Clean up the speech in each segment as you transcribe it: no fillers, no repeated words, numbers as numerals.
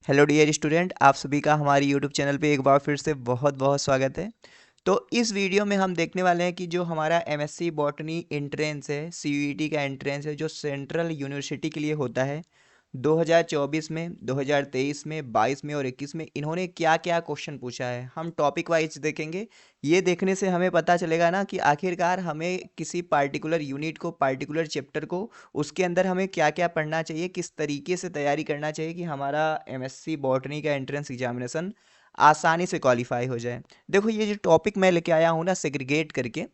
Hello dear student, आप सभी का हमारे यूट्यूब चैनल पे एक बार फिर से बहुत बहुत स्वागत है। तो इस वीडियो में हम देखने वाले हैं कि जो हमारा एमएससी बॉटनी एंट्रेंस है, सीयूईटी का एंट्रेंस है, जो सेंट्रल यूनिवर्सिटी के लिए होता है 2024 में, 2023 में, 22 में और 21 में, इन्होंने क्या क्या क्वेश्चन पूछा है हम टॉपिक वाइज देखेंगे। ये देखने से हमें पता चलेगा ना कि आखिरकार हमें किसी पार्टिकुलर यूनिट को, पार्टिकुलर चैप्टर को, उसके अंदर हमें क्या क्या पढ़ना चाहिए, किस तरीके से तैयारी करना चाहिए कि हमारा एमएससी बॉटनी का एंट्रेंस एग्जामिनेशन आसानी से क्वालिफाई हो जाए। देखो, ये जो टॉपिक मैं लेके आया हूँ ना सेग्रीगेट करके,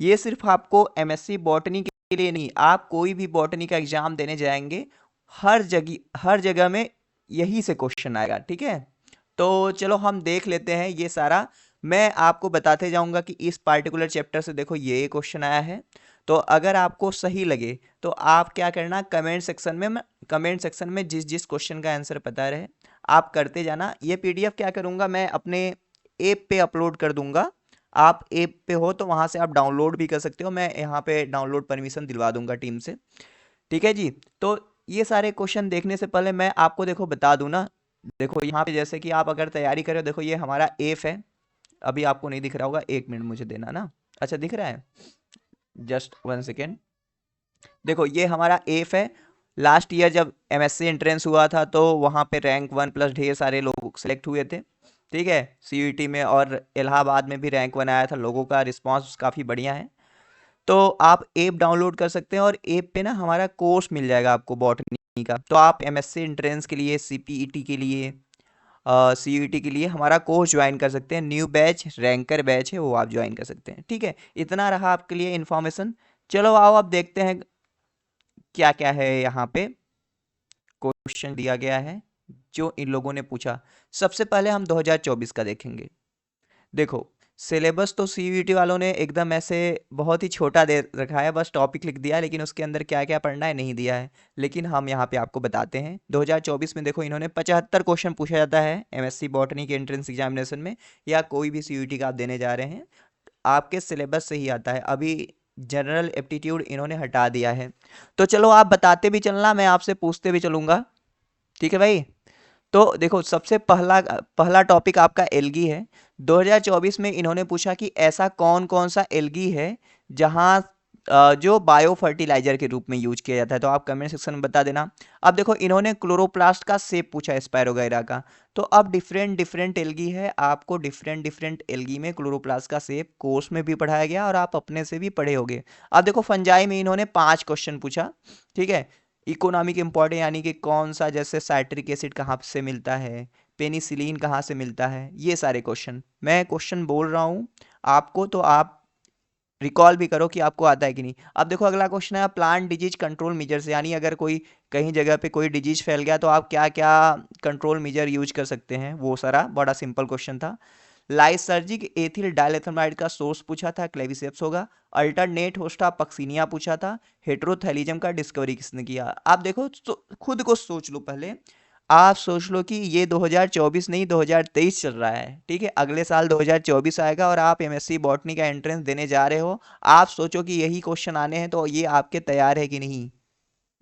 ये सिर्फ आपको एमएससी बॉटनी के लिए नहीं, आप कोई भी बॉटनी का एग्जाम देने जाएंगे, हर जगह में यही से क्वेश्चन आएगा। ठीक है, तो चलो हम देख लेते हैं ये सारा। मैं आपको बताते जाऊंगा कि इस पार्टिकुलर चैप्टर से देखो ये क्वेश्चन आया है। तो अगर आपको सही लगे तो आप क्या करना, कमेंट सेक्शन में जिस जिस क्वेश्चन का आंसर पता रहे आप करते जाना। ये पीडीएफ क्या करूंगा, मैं अपने ऐप पे अपलोड कर दूंगा। आप ऐप पे हो तो वहां से आप डाउनलोड भी कर सकते हो, मैं यहाँ पे डाउनलोड परमिशन दिलवा दूंगा टीम से। ठीक है जी। तो ये सारे क्वेश्चन देखने से पहले मैं आपको देखो बता दूं ना। देखो यहाँ पे जैसे कि आप अगर तैयारी करो, देखो ये हमारा एफ है। अभी आपको नहीं दिख रहा होगा, 1 मिनट मुझे देना ना। अच्छा दिख रहा है, जस्ट 1 सेकेंड। देखो ये हमारा एफ है। लास्ट ईयर जब एमएससी एंट्रेंस हुआ था तो वहाँ पे रैंक 1 प्लस ढेर सारे लोग सेलेक्ट हुए थे। ठीक है, सीयूईटी में और इलाहाबाद में भी रैंक 1 आया था, लोगों का रिस्पांस काफ़ी बढ़िया है। तो आप ऐप डाउनलोड कर सकते हैं और ऐप पे ना हमारा कोर्स मिल जाएगा आपको बॉटनी का। तो आप एमएससी एंट्रेंस के लिए, सीपीईटी के लिए, सीयूईटी के लिए हमारा कोर्स ज्वाइन कर सकते हैं। न्यू बैच, रैंकर बैच है, वो आप ज्वाइन कर सकते हैं। ठीक है, इतना रहा आपके लिए इन्फॉर्मेशन। चलो आओ अब देखते हैं क्या क्या है यहाँ पे क्वेश्चन दिया गया है जो इन लोगों ने पूछा। सबसे पहले हम 2024 का देखेंगे। देखो, सिलेबस तो सीयूईटी वालों ने एकदम ऐसे बहुत ही छोटा दे रखा है, बस टॉपिक लिख दिया है, लेकिन उसके अंदर क्या क्या पढ़ना है नहीं दिया है। लेकिन हम यहाँ पे आपको बताते हैं 2024 में देखो इन्होंने 75 क्वेश्चन पूछा जाता है एमएससी बॉटनी के एंट्रेंस एग्जामिनेशन में, या कोई भी सीयूईटी का आप देने जा रहे हैं, आपके सिलेबस से ही आता है। अभी जनरल एप्टीट्यूड इन्होंने हटा दिया है। तो चलो आप बताते भी चलना, मैं आपसे पूछते भी चलूंगा। ठीक है भाई। तो देखो, सबसे पहला पहला टॉपिक आपका एल्गी है। 2024 में इन्होंने पूछा कि ऐसा कौन कौन सा एल्गी है जहां जो बायो फर्टिलाइजर के रूप में यूज किया जाता है। तो आप कमेंट सेक्शन में बता देना। अब देखो इन्होंने क्लोरोप्लास्ट का शेप पूछा, स्पायरोगाइरा का। तो अब डिफरेंट डिफरेंट एल्गी है, आपको डिफरेंट डिफरेंट एल्गी में क्लोरोप्लास्ट का शेप कोर्स में भी पढ़ाया गया और आप अपने से भी पढ़े होगे। अब देखो फंजाई में इन्होंने 5 क्वेश्चन पूछा। ठीक है, इकोनॉमिक इम्पोर्टेंट यानी कि कौन सा, जैसे साइट्रिक एसिड कहाँ से मिलता है, पेनिसिलिन कहाँ से मिलता है, ये सारे क्वेश्चन मैं क्वेश्चन बोल रहा हूँ आपको, तो आप रिकॉल भी करो कि आपको आता है कि नहीं। अब देखो अगला क्वेश्चन है प्लांट डिजीज कंट्रोल मेजर्स, यानी अगर कोई कहीं जगह पे कोई डिजीज फैल गया तो आप क्या क्या कंट्रोल मेजर यूज कर सकते हैं, वो सारा बड़ा सिंपल क्वेश्चन था। लाइसर्जिक एथिल डाइलेथामाइड का सोर्स पूछा था, क्लेविसेप्स होगा। अल्टरनेट होस्टा पक्सिनिया पूछा था। हेट्रोथैलिजम का डिस्कवरी किसने किया। आप देखो खुद को सोच लो पहले। आप सोच लो कि ये 2024 नहीं 2023 चल रहा है। ठीक है, अगले साल 2024 आएगा और आप एमएससी बॉटनी का एंट्रेंस देने जा रहे हो। आप सोचो कि यही क्वेश्चन आने हैं, तो ये आपके तैयार है कि नहीं,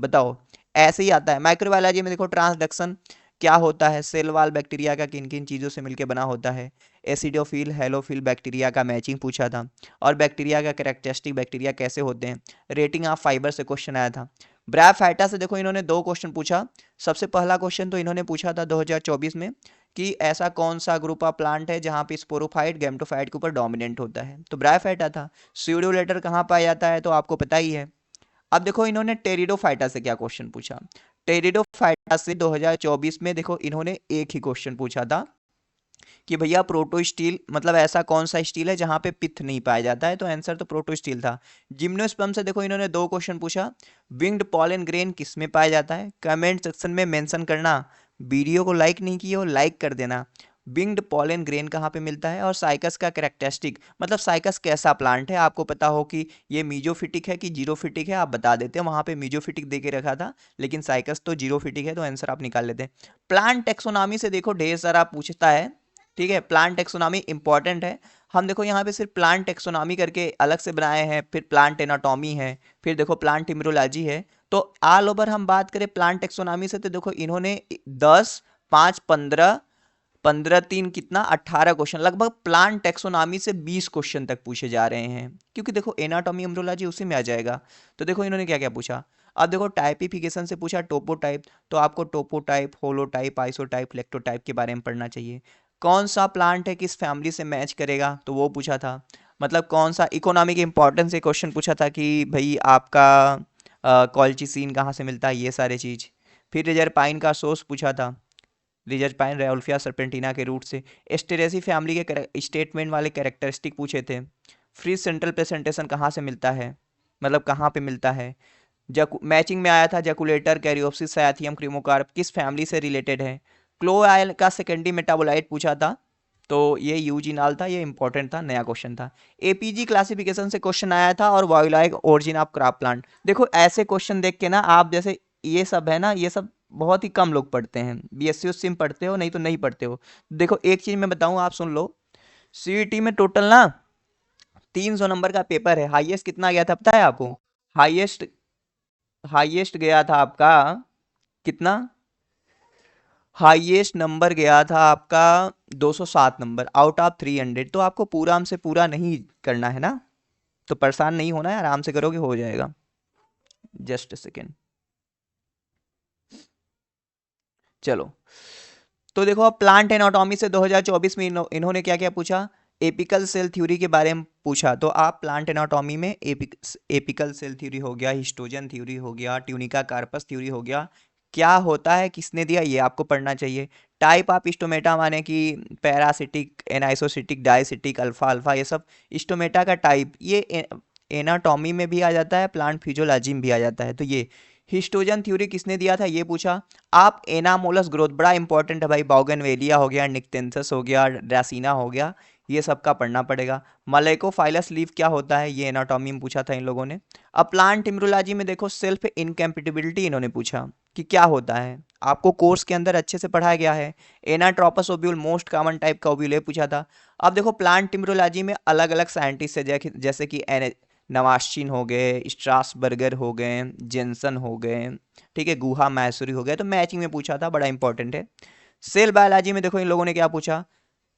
बताओ। ऐसे ही आता है माइक्रोबायोलॉजी में। देखो ट्रांसडक्शन क्या होता है, सेल वाल बैक्टीरिया का किन किन चीज़ों से मिलकर बना होता है। एसिडोफिल हेलोफिल बैक्टीरिया का मैचिंग पूछा था। और बैक्टीरिया का कैरेक्टरिस्टिक बैक्टीरिया कैसे होते हैं। रेटिंग ऑफ फाइबर से क्वेश्चन आया था। ब्रायोफाइटा से देखो इन्होंने 2 क्वेश्चन पूछा। सबसे पहला क्वेश्चन तो इन्होंने पूछा था 2024 में कि ऐसा कौन सा ग्रुप ऑफ प्लांट है जहां पे स्पोरोफाइट गैमेटोफाइट के ऊपर डोमिनेंट होता है, तो ब्रायोफाइटा था। स्यूडोलेटर कहाँ पाया जाता है, तो आपको पता ही है। अब देखो इन्होंने टेरिडोफाइटा से क्या क्वेश्चन पूछा। टेरिडोफाइटा से 2024 में देखो इन्होंने एक ही क्वेश्चन पूछा था कि भैया प्रोटोस्टील, मतलब ऐसा कौन सा स्टील है जहां पे पित्त नहीं पाया जाता है, तो आंसर तो प्रोटोस्टील था। जिम्नोस्पर्म से देखो इन्होंने 2 क्वेश्चन पूछा। विंग्ड पॉलन ग्रेन किस में पाया जाता है, कमेंट सेक्शन में मेंशन करना। वीडियो को लाइक नहीं किया हो, लाइक कर देना। विंग्ड पॉलन ग्रेन कहाँ पे मिलता है। और साइकस का कैरेक्टरिस्टिक, मतलब साइकस कैसा प्लांट है, आपको पता हो कि ये मीजोफिटिक है कि जीरोफिटिक है, आप बता देते हैं। वहां पे मीजोफिटिक दे के रखा था, लेकिन साइकस तो जीरोफिटिक है, तो आंसर आप निकाल लेते हैं। प्लांट टेक्सोनॉमी से देखो ढेर सारा पूछता है। ठीक है, प्लांट टेक्सोनॉमी इंपॉर्टेंट है। हम देखो यहाँ पे सिर्फ प्लांट टेक्सोनॉमी करके अलग से बनाए हैं, फिर प्लांट एनाटॉमी है, फिर देखो प्लांट इम्यूनोलॉजी है। तो ऑल ओवर हम बात करें प्लांट टेक्सोनॉमी से, तो देखो इन्होंने 10, 5 15 15 3 कितना 18 क्वेश्चन, लगभग प्लांट टेक्सोनॉमी से 20 क्वेश्चन तक पूछे जा रहे हैं, क्योंकि देखो एनाटॉमी एम्ब्रियोलॉजी उसी में आ जाएगा। तो देखो इन्होंने क्या क्या पूछा। अब देखो टाइपिफिकेशन से पूछा टोपोटाइप, तो आपको टोपोटाइप, होलोटाइप, आइसोटाइप, लेक्टोटाइप के बारे में पढ़ना चाहिए। कौन सा प्लांट है किस फैमिली से मैच करेगा, तो वो पूछा था। मतलब कौन सा इकोनॉमी के इंपॉर्टेंस से क्वेश्चन पूछा था कि भाई आपका कॉल्चिसिन कहाँ से मिलता है, ये सारे चीज़। फिर रिजरपाइन का सोर्स पूछा था, रिजरपाइन रेउल्फिया सर्पेंटिना के रूट से। एस्टेरेसी फैमिली के स्टेटमेंट वाले कैरेक्टरिस्टिक पूछे थे। फ्री सेंट्रल प्रेजेंटेशन कहाँ से मिलता है, मतलब कहाँ पे मिलता है। मैचिंग में आया था जैकुलेटर, कैरियोप्सिस, सायाथियम, क्रीमोकार्प किस फैमिली से रिलेटेड है। क्लोआयल का सेकेंडरी मेटाबोलाइट पूछा था, तो ये यूजिनाल था, ये इंपॉर्टेंट था, नया क्वेश्चन था। एपीजी क्लासिफिकेशन से क्वेश्चन आया था, और वायोलाइक ओरिजिन ऑफ क्रॉप प्लांट। देखो ऐसे क्वेश्चन देख के ना आप, जैसे ये सब है ना, ये सब बहुत ही कम लोग पढ़ते हैं। बीएससी सिम पढ़ते हो, नहीं तो नहीं पढ़ते हो। देखो एक चीज मैं बताऊं, आप सुन लो। सीईटी में टोटल ना 300 नंबर का पेपर है। हाईएस्ट कितना गया था पता है आपको? हाईएस्ट हाईएस्ट गया था आपका कितना, हाईएस्ट नंबर गया था आपका 207 नंबर आउट ऑफ 300। तो आपको पूरा हमसे पूरा नहीं करना है ना, तो परेशान नहीं होना है, आराम से करोगे हो जाएगा। जस्ट अ सेकेंड, चलो। तो देखो अब प्लांट एनाटॉमी से 2024 में इन्होंने क्या क्या पूछा। एपिकल सेल थ्योरी के बारे में पूछा, तो आप प्लांट एनाटॉमी में एपिकल सेल थ्योरी हो गया, हिस्टोजन थ्योरी हो गया, ट्यूनिका कार्पस थ्योरी हो गया, क्या होता है, किसने दिया, ये आपको पढ़ना चाहिए। टाइप ऑफ स्टोमेटा माने कि पैरासिटिक, एनाइसोसिटिक, डायसिटिक, अल्फा अल्फा, ये सब स्टोमेटा का टाइप, ये एनाटॉमी में भी आ जाता है, प्लांट फिजियोलॉजी में भी आ जाता है। तो ये हिस्टोजन थ्योरी किसने दिया था, ये पूछा। आप एनामोलस ग्रोथ, बड़ा इंपॉर्टेंट है भाई, बाउगनवेलिया हो गया, निक्टेंथस हो गया, ड्रासीना हो गया, ये सबका पढ़ना पड़ेगा। मलेकोफाइलस लीफ क्या होता है, ये एनाटॉमी में पूछा था इन लोगों ने। अब प्लांट इम्यूनोलॉजी में देखो सेल्फ इनकम्पेटिबिलिटी इन्होंने पूछा कि क्या होता है, आपको कोर्स के अंदर अच्छे से पढ़ाया गया है। Anatropous ovule most common type का ओब्यूल, ये पूछा था। अब देखो प्लांट इम्यूनोलॉजी में अलग अलग साइंटिस्ट है, जैसे कि नवाश्चिन हो गए, स्ट्रासबर्गर हो गए, जेंसन हो गए, ठीक है, गुहा मैसूरी हो गया। तो मैचिंग में पूछा था, बड़ा इंपॉर्टेंट है। सेल बायोलॉजी में देखो इन लोगों ने क्या पूछा।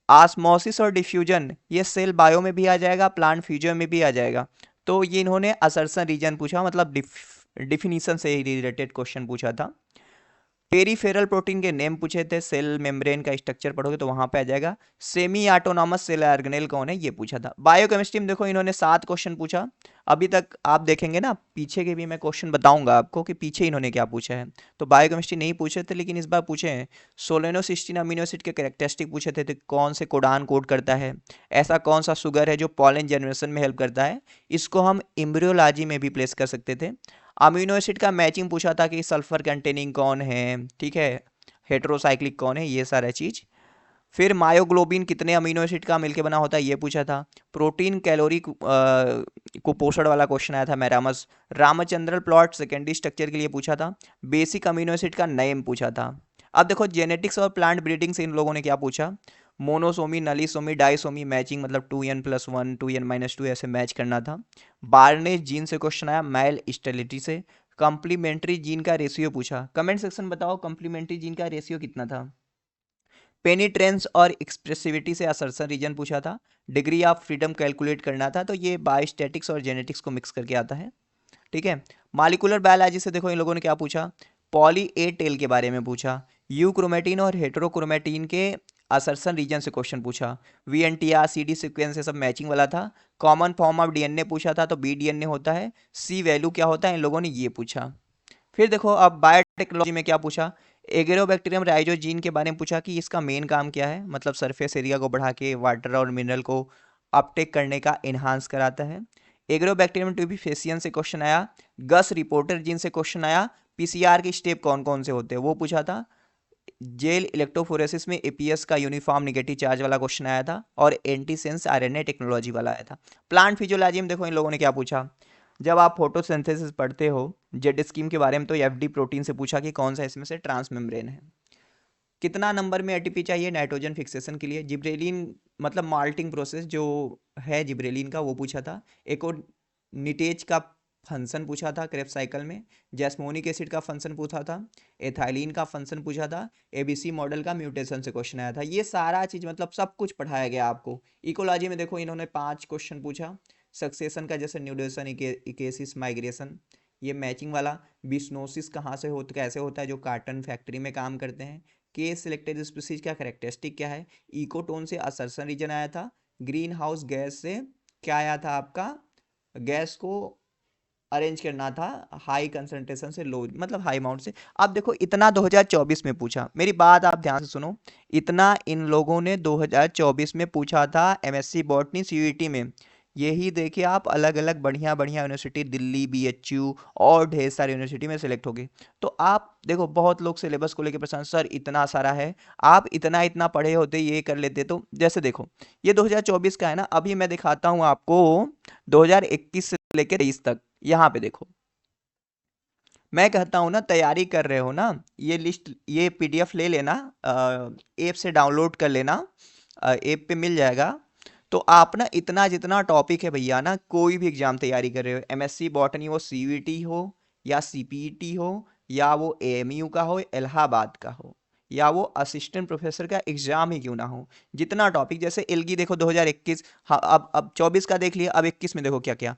आस्मोसिस और डिफ्यूजन, ये सेल बायो में भी आ जाएगा, प्लांट फ्यूजन में भी आ जाएगा। तो ये इन्होंने असर्सन रीजन पूछा, मतलब डिफिनीशन से रिलेटेड क्वेश्चन पूछा था। पेरीफेरल प्रोटीन के नेम पूछे थे, सेल मेम्ब्रेन का स्ट्रक्चर पढ़ोगे तो वहां पे आ जाएगा। सेमी ऑटोनॉमस सेल ऑर्गेनेल कौन है, ये पूछा था। बायोकेमिस्ट्री में देखो इन्होंने 7 क्वेश्चन पूछा। अभी तक आप देखेंगे ना, पीछे के भी मैं क्वेश्चन बताऊंगा आपको कि पीछे इन्होंने क्या पूछा है। तो बायोकेमिस्ट्री नहीं पूछे थे, लेकिन इस बार पूछे हैं। सोलेनोसिस्टीन अमीनो एसिड के कैरेक्टरिस्टिक पूछे थे, तो कौन से कोडान कोड करता है, ऐसा कौन सा शुगर है जो पॉलन जनरेशन में हेल्प करता है। इसको हम एम्ब्रियोलॉजी में भी प्लेस कर सकते थे। अमीनो एसिड का मैचिंग पूछा था कि सल्फर कंटेनिंग कौन है, ठीक है, हेट्रोसाइक्लिक कौन है, ये सारा चीज। फिर मायोग्लोबिन कितने अमीनो एसिड का मिलके बना होता है, ये पूछा था। प्रोटीन कैलोरी कुपोषण वाला क्वेश्चन आया था मैरामस। रामचंद्रन प्लॉट सेकेंडरी स्ट्रक्चर के लिए पूछा था। बेसिक अमीनो एसिड का नेम पूछा था। अब देखो जेनेटिक्स और प्लांट ब्रीडिंग से इन लोगों ने क्या पूछा। मोनोसोमी, नलीसोमी, डाइसोमी, मैचिंग मतलब 2n+1, 2n-2 ऐसे मैच करना था। बार्नेज जीन से क्वेश्चन आया, मेल स्टेरिलिटी से। कंप्लीमेंट्री जीन का रेशियो पूछा। कमेंट सेक्शन बताओ कंप्लीमेंट्री जीन का रेशियो कितना था। पेनिट्रेंस और एक्सप्रेसिविटी से असर्सन रीजन पूछा था। डिग्री ऑफ फ्रीडम कैलकुलेट करना था, तो ये बायोस्टैटिक्स और जेनेटिक्स को मिक्स करके आता है, ठीक है। मॉलिक्यूलर बायोलॉजी से देखो इन लोगों ने क्या पूछा। पॉली ए टेल के बारे में पूछा। यूक्रोमेटिन और हेटेरोक्रोमेटिन के असर्सन रीजन से क्वेश्चन पूछा। वीएनटीआर, सीडी सीक्वेंस, ये सब मैचिंग वाला था। कॉमन फॉर्म ऑफ डीएनए पूछा था, तो बी डीएनए होता है। सी वैल्यू क्या होता है, इन लोगों ने ये पूछा। फिर देखो अब बायोटेक्नोलॉजी में क्या पूछा। एगेरोबैक्टीरियम राइजोजीन के बारे में पूछा कि इसका मेन काम क्या है, मतलब सरफेस एरिया को बढ़ा के वाटर और मिनरल को अपटेक करने का, इन्हांस कराता है। एग्रोबैक्टीरियम ट्यूबिफेसियन से क्वेश्चन आया। गस रिपोर्टर जीन से क्वेश्चन आया। पीसीआर के स्टेप कौन कौन से होते हैं, वो पूछा था। जेल इलेक्ट्रोफोरेसिस में एपीएस का यूनिफॉर्म निगेटिव चार्ज वाला क्वेश्चन आया था, और एंटीसेंस आरएनए टेक्नोलॉजी वाला आया था। प्लांट फिजियोलॉजी में देखो इन लोगों ने क्या पूछा। जब आप फोटोसिंथेसिस पढ़ते हो जेड स्कीम के बारे में, तो एफडी प्रोटीन से पूछा कि कौन सा इसमें से ट्रांसमेम्ब्रेन है। कितना नंबर में एटीपी चाहिए नाइट्रोजन फिक्सेशन के लिए। जिब्रेलिन मतलब माल्टिंग प्रोसेस जो है जिब्रेलिन का, वो पूछा था। एक और निटेज का फंक्शन पूछा था क्रेब्स साइकिल में, जैस्मोनिक एसिड का फंक्शन पूछा था, एथाइलिन का फंक्शन पूछा था, एबीसी मॉडल का म्यूटेशन से क्वेश्चन आया था। ये सारा चीज मतलब सब कुछ पढ़ाया गया आपको। इकोलॉजी में देखो इन्होंने 5 क्वेश्चन पूछा, सक्सेशन का जैसे न्यूडेशन, इकेसिस, माइग्रेशन, ये मैचिंग वाला, बिस्नोसिस कहाँ से होता, कैसे होता है, जो कार्टन फैक्ट्री में काम करते हैं, के सिलेक्टेड स्पीसीज का कैरेक्टरिस्टिक क्या है, इकोटोन से असर्शन रीजन आया था, ग्रीन हाउस गैस से क्या आया था आपका, गैस को अरेंज करना था हाई कंसंट्रेशन से लो, मतलब हाई अमाउंट से। अब देखो इतना 2024 में पूछा, मेरी बात आप ध्यान से सुनो, इतना इन लोगों ने 2024 में पूछा था एमएससी बॉटनी सीयूईटी में। यही देखिए आप अलग अलग बढ़िया बढ़िया यूनिवर्सिटी, दिल्ली, बीएचयू और ढेर सारी यूनिवर्सिटी में सिलेक्ट हो गए। तो आप देखो बहुत लोग सिलेबस को लेकर परेशान, सर इतना सारा है, आप इतना इतना पढ़े होते ये कर लेते। तो जैसे देखो ये 2024 का है ना, अभी मैं दिखाता हूँ आपको 2021 से लेकर 23 तक। यहाँ पे देखो, मैं कहता हूँ ना तैयारी कर रहे हो ना, ये लिस्ट, ये पीडीएफ ले लेना, ऐप से डाउनलोड कर लेना, ऐप पे मिल जाएगा। तो आप ना इतना जितना टॉपिक है भैया ना, कोई भी एग्जाम तैयारी कर रहे हो, एमएससी बॉटनी, वो सीयूईटी हो या सीपीईटी हो या वो एएमयू का हो, इलाहाबाद का हो, या वो असिस्टेंट प्रोफेसर का एग्जाम ही क्यों ना हो, जितना टॉपिक, जैसे एलगी देखो 2021, हाँ अब 24 का देख लिया, अब 21 में देखो क्या क्या।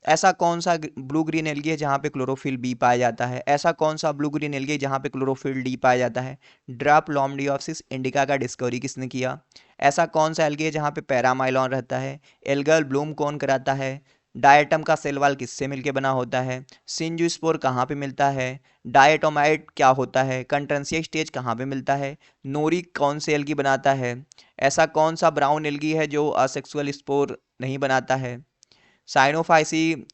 ऐसा कौन सा ब्लू ग्रीन एल्गी है जहाँ पे क्लोरोफिल बी पाया जाता है, ऐसा कौन सा ब्लू ग्रीन एल्गी है जहाँ पे क्लोरोफिल डी पाया जाता है, ड्रॉप लॉम्बियोप्सिस इंडिका का डिस्कवरी किसने किया, ऐसा कौन सा एल्गी है जहाँ पे पैरामाइलॉन रहता है, एल्गल ब्लूम कौन कराता है, डायटम का सेल वाल किससे मिलके बना होता है, सिंजुस्पोर कहाँ पे मिलता है, डायटोमाइट क्या होता है, कंट्रेंसिया स्टेज कहाँ पे मिलता है, नोरी कौन से एल्गी बनाता है, ऐसा कौन सा ब्राउन एल्गी है जो असेक्सुअल स्पोर नहीं बनाता है, साइनोफाइसी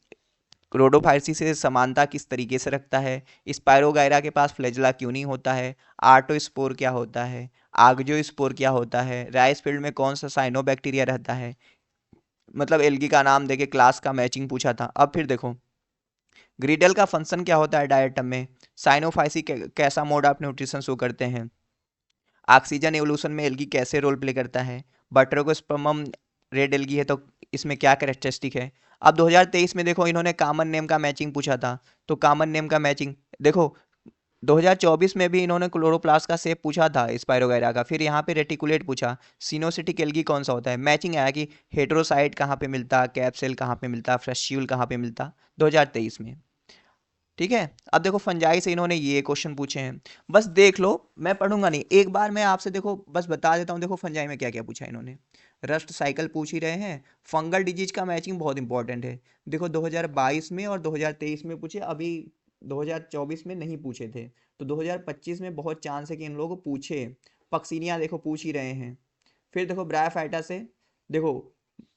क्रोडोफाइसी से समानता किस तरीके से रखता है, स्पायरोगायरा के पास फ्लैजेला क्यों नहीं होता है, आर्टोस्पोर क्या होता है, आग्जियोस्पोर क्या होता है, राइस फील्ड में कौन सा साइनोबैक्टीरिया रहता है, मतलब एल्गी का नाम देके क्लास का मैचिंग पूछा था। अब फिर देखो ग्रीडल का फंक्शन क्या होता है डायटम में, साइनोफाइसी कैसा मोड ऑफ न्यूट्रिशन शो करते हैं, ऑक्सीजन एवोल्यूशन में एल्गी कैसे रोल प्ले करता है, बटरोगोस्पर्मम रेड एल्गी है तो इसमें क्या कैरेक्टरिस्टिक है। अब 2023 में देखो इन्होंने कॉमन नेम का मैचिंग पूछा था, तो कॉमन नेम का मैचिंग देखो 2024 में भी इन्होंने क्लोरोप्लास्ट का शेप पूछा था स्पायरोगायरा का, फिर यहाँ पे रेटिकुलेट पूछा, सिनोसिटिक एल्गी कौन सा होता है, मैचिंग आया कि हेट्रोसाइट कहाँ पे मिलता, कैप्सेल कहाँ पे मिलता, फ्रेश्यूल कहाँ पे मिलता 2023 में। ठीक है, अब देखो फंजाई से इन्होंने ये क्वेश्चन पूछे हैं, बस देख लो, मैं पढ़ूंगा नहीं, एक बार मैं आपसे देखो बस बता देता हूँ। देखो फंजाई में क्या क्या पूछा है इन्होंने, रस्ट साइकिल पूछ ही रहे हैं, फंगल डिजीज का मैचिंग बहुत इंपॉर्टेंट है। देखो 2022 में और 2023 में पूछे, अभी 2024 में नहीं पूछे थे, तो 2025 में बहुत चांस है कि इन लोगों को पूछे। पक्सीनिया देखो पूछ ही रहे हैं। फिर देखो ब्रायोफाइटा से, देखो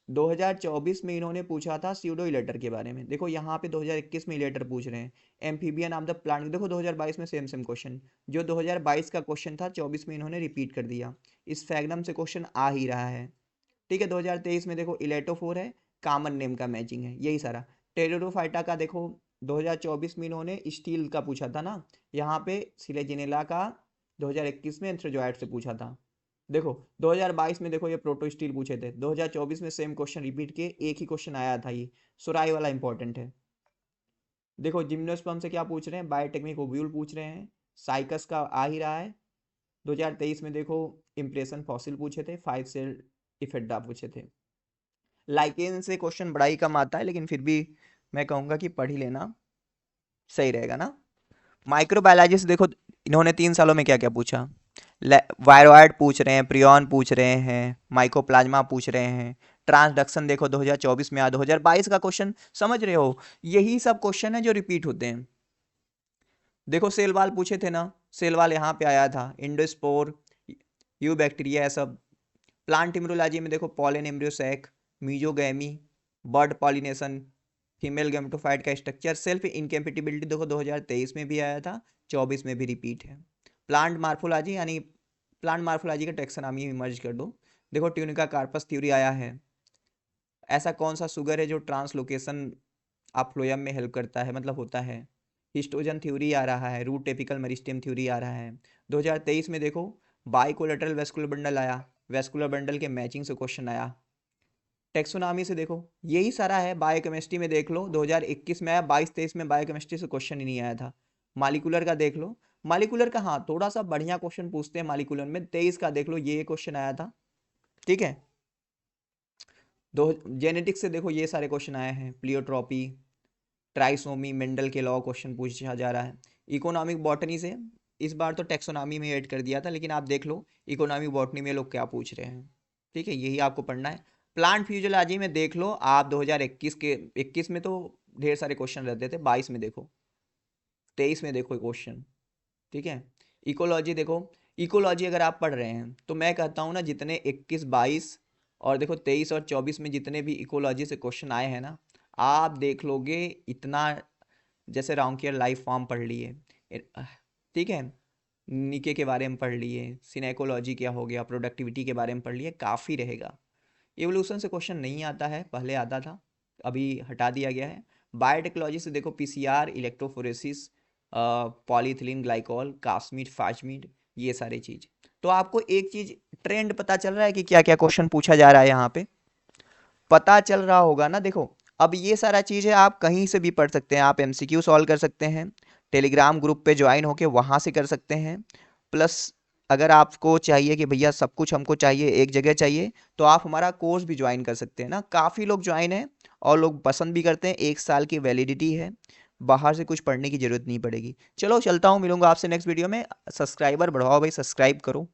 2024 में इन्होंने पूछा था स्यूडो इलेटर के बारे में, देखो यहाँ पे 2021 में इलेटर पूछ रहे हैं, एम्फीबियन ऑफ द प्लांट, देखो 2022 में सेम सेम क्वेश्चन, जो 2022 का क्वेश्चन था 24 में इन्होंने रिपीट कर दिया, इस फैगनम से क्वेश्चन आ ही रहा है। ठीक है, 2023 में देखो इलेटोफोर है, कॉमन नेम का मैचिंग है, यही सारा। टेरिडोफाइटा का देखो 2024 में इन्होंने स्टील का पूछा था ना, यहाँ पे सिलेजिनेला का 2021 में एंथ्रोजोइट से पूछा था। देखो 2022 में देखो ये प्रोटो स्टील पूछे थे, 2024 में सेम क्वेश्चन रिपीट किए, एक ही क्वेश्चन आया था, ये सुराई वाला इंपॉर्टेंट है। देखो जिम्नोस्पर्म से क्या पूछ रहे हैं, बायोटेक्निक ओव्यूल पूछ रहे हैं, साइकस का आ ही रहा है। 2023 में देखो इम्प्रेशन फॉसिल पूछे थे, 5 सेल इफेक्टा पूछे थे। लाइकेन से क्वेश्चन बड़ा ही कम आता है, लेकिन फिर भी मैं कहूँगा कि पढ़ ही लेना सही रहेगा ना। माइक्रोबायोलॉजी से देखो इन्होंने 3 सालों में क्या क्या पूछा, वायरॉइड पूछ रहे हैं, प्रियॉन पूछ रहे हैं, माइकोप्लाज्मा पूछ रहे हैं, ट्रांसडक्शन देखो 2024 में आया, 2022 का क्वेश्चन समझ रहे हो, यही सब क्वेश्चन है जो रिपीट होते हैं। देखो सेल वाल पूछे थे ना, सेल वाल यहाँ पे आया था, इंडोस्पोर, यू बैक्टीरिया सब। प्लांट इम्यूनोलॉजी में देखो pollen embryo sac, mesogamy, bird pollination, female gametophyte का स्ट्रक्चर, सेल्फ इनकम्पेटिबिलिटी देखो 2023 में भी आया था, 24 में भी रिपीट है। प्लांट मार्फोलॉजी यानी प्लांट मार्फोलॉजी का टेक्सोनॉमी में मर्ज कर दो, देखो ट्यूनिका कार्पस थ्योरी आया है। ऐसा कौन सा शुगर है जो ट्रांसलोकेशन ऑफ फ्लोएम में हेल्प करता है, मतलब होता है। हिस्टोजन थ्योरी आ रहा है, रूट टेपिकल मेरिस्टेम थ्योरी आ रहा है। 2023 में देखो बाइकोलेटरल वेस्कुलर बंडल आया, वेस्कुलर बंडल के मैचिंग से क्वेश्चन आया। टेक्सोनॉमी से देखो यही सारा है। बायोकेमिस्ट्री में देख लो 2021 में आया, 22-23 में बायोकेमिस्ट्री से क्वेश्चन ही नहीं आया था। मालिकुलर का देख लो, मालिकुलर का हाँ थोड़ा सा बढ़िया क्वेश्चन पूछते हैं मालिकुलर में। 23 का देख लो, ये क्वेश्चन आया था, ठीक है। दो जेनेटिक्स से देखो ये सारे क्वेश्चन आए हैं, प्लियोट्रॉपी, ट्राइसोमी, मेंडल के लॉ क्वेश्चन पूछा जा रहा है। इकोनॉमिक बॉटनी से इस बार तो टेक्सोनॉमी में ऐड कर दिया था, लेकिन आप देख लो इकोनॉमिक बॉटनी में लोग क्या पूछ रहे हैं, ठीक है, यही आपको पढ़ना है। प्लांट फिजियोलॉजी में देख लो आप 2021 के 21 में तो ढेर सारे क्वेश्चन रहते थे, 22 में देखो, 23 में देखो क्वेश्चन, ठीक है। इकोलॉजी देखो, इकोलॉजी अगर आप पढ़ रहे हैं तो मैं कहता हूँ ना, जितने 21, 22 और देखो 23 और 24 में जितने भी इकोलॉजी से क्वेश्चन आए हैं ना, आप देख लोगे इतना, जैसे राउंकियर लाइफ फॉर्म पढ़ लिए, ठीक है, निके के बारे में पढ़ लिए, सिनेकोलॉजी क्या हो गया, प्रोडक्टिविटी के बारे में पढ़ लिए, काफ़ी रहेगा। एवोल्यूशन से क्वेश्चन नहीं आता है, पहले आता था, अभी हटा दिया गया है। बायोटेक्नोलॉजी से देखो पीसीआर, इलेक्ट्रोफोरेसिस, पॉलीथिलीन ग्लाइकॉल, कास्मीट, फाजमीट, ये सारी चीज़। तो आपको एक चीज़ ट्रेंड पता चल रहा है कि क्या क्या क्वेश्चन पूछा जा रहा है यहाँ पे, पता चल रहा होगा ना। देखो अब ये सारा चीज़ है, आप कहीं से भी पढ़ सकते हैं, आप एमसीक्यू सॉल्व कर सकते हैं, टेलीग्राम ग्रुप पे ज्वाइन होके वहाँ से कर सकते हैं। प्लस अगर आपको चाहिए कि भैया सब कुछ हमको चाहिए एक जगह चाहिए, तो आप हमारा कोर्स भी ज्वाइन कर सकते हैं ना, काफ़ी लोग ज्वाइन हैं और लोग पसंद भी करते हैं, 1 साल की वैलिडिटी है, बाहर से कुछ पढ़ने की ज़रूरत नहीं पड़ेगी। चलो चलता हूँ, मिलूंगा आपसे नेक्स्ट वीडियो में। सब्सक्राइबर बढ़ाओ भाई, सब्सक्राइब करो।